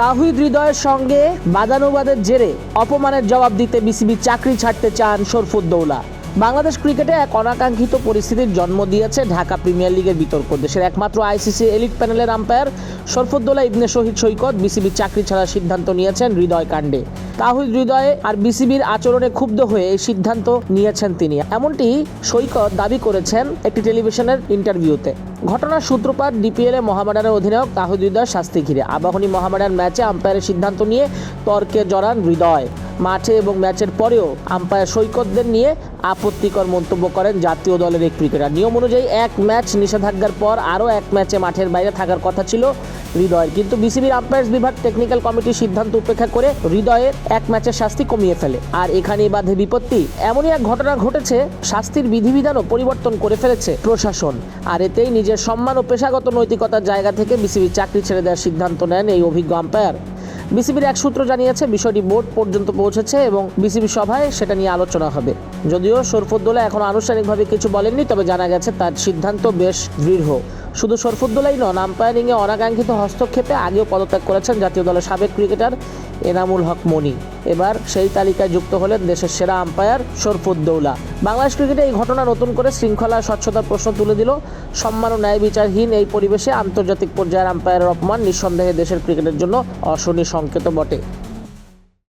তাওহিদ হৃদয়ের সঙ্গে বাদানুবাদের জেরে অপমানের জবাব দিতে বিসিবির চাকরি ছাড়তে চান শরফুদ্দৌলা। বাংলাদেশ ক্রিকেটে এক অনাকাঙ্ক্ষিত পরিস্থিতির জন্ম দিয়েছে ঢাকা প্রিমিয়ার লিগের বিতর্ক। দেশের একমাত্র আইসিসি এলিট প্যানেলের আম্পায়ার শরফুদ্দৌলা ইবনে শহীদ সৈকত বিসিবির চাকরি ছাড়ার সিদ্ধান্ত নিয়েছেন হৃদয় কাণ্ডে। তাওহিদ হৃদয় আর বিসিবির আচরণে ক্ষুব্ধ হয়ে এই সিদ্ধান্ত নিয়েছেন তিনি, এমনটি সৈকত দাবি করেছেন একটি টেলিভিশনের ইন্টারভিউতে। ঘটনার সূত্রপাত ডিপিএলে মোহামেডানের অধিনায়ক তাওহিদ হৃদয়ের শাস্তি ঘিরে। আবাহনী মোহামেডান ম্যাচে আম্পায়ারের সিদ্ধান্ত নিয়ে তর্কে জড়ান হৃদয়। মাঠে এবং ম্যাচের পরেও আম্পায়ার সৈকতদের নিয়ে আপত্তিকর মন্তব্য করেন জাতীয় দলের এক ক্রিকেটার। নিয়ম অনুযায়ী এক ম্যাচ নিষেধাজ্ঞার পর আরও এক ম্যাচে মাঠের বাইরে থাকার কথা ছিল হৃদয়ের, কিন্তু বিসিবির আম্পায়ার্স বিভাগ টেকনিক্যাল কমিটির সিদ্ধান্ত উপেক্ষা করে হৃদয়ের এক ম্যাচের শাস্তি কমিয়ে ফেলে। আর এখানেই বাধে বিপত্তি। এমনই এক ঘটনা ঘটেছে, শাস্তির বিধিবিধানও পরিবর্তন করে ফেলেছে প্রশাসন। আর এতেই নিজের সম্মান ও পেশাগত নৈতিকতার জায়গা থেকে বিসিবির চাকরি ছেড়ে দেওয়ার সিদ্ধান্ত নেন এই অভিজ্ঞ আম্পায়ার। বিসিবির এক সূত্র জানিয়েছে বিষয়টি বোর্ড পর্যন্ত পৌঁছেছে এবং বিসিবি সভায় সেটা নিয়ে আলোচনা হবে। যদিও শরফুদ্দৌলা এখন আনুষ্ঠানিকভাবে কিছু বলেননি, তবে জানা গেছে তার সিদ্ধান্ত বেশ দৃঢ়। শুধু শরফুদ্দৌলাই নন, আম্পায়ারিংয়ে অনাকাঙ্ক্ষিত হস্তক্ষেপে আগেও পদত্যাগ করেছেন জাতীয় দলের সাবেক ক্রিকেটার এনামুল হক মনি। এবার সেই তালিকায় যুক্ত হলেন দেশের সেরা আম্পায়ার শরফুদ্দৌলা। বাংলাদেশ ক্রিকেটে এই ঘটনা নতুন করে শৃঙ্খলা স্বচ্ছতার প্রশ্ন তুলে দিল। সম্মান ও ন্যায় বিচারহীন এই পরিবেশে আন্তর্জাতিক পর্যায়ের আম্পায়ারের অপমান নিঃসন্দেহে দেশের ক্রিকেটের জন্য অশনি সংকেত বটে।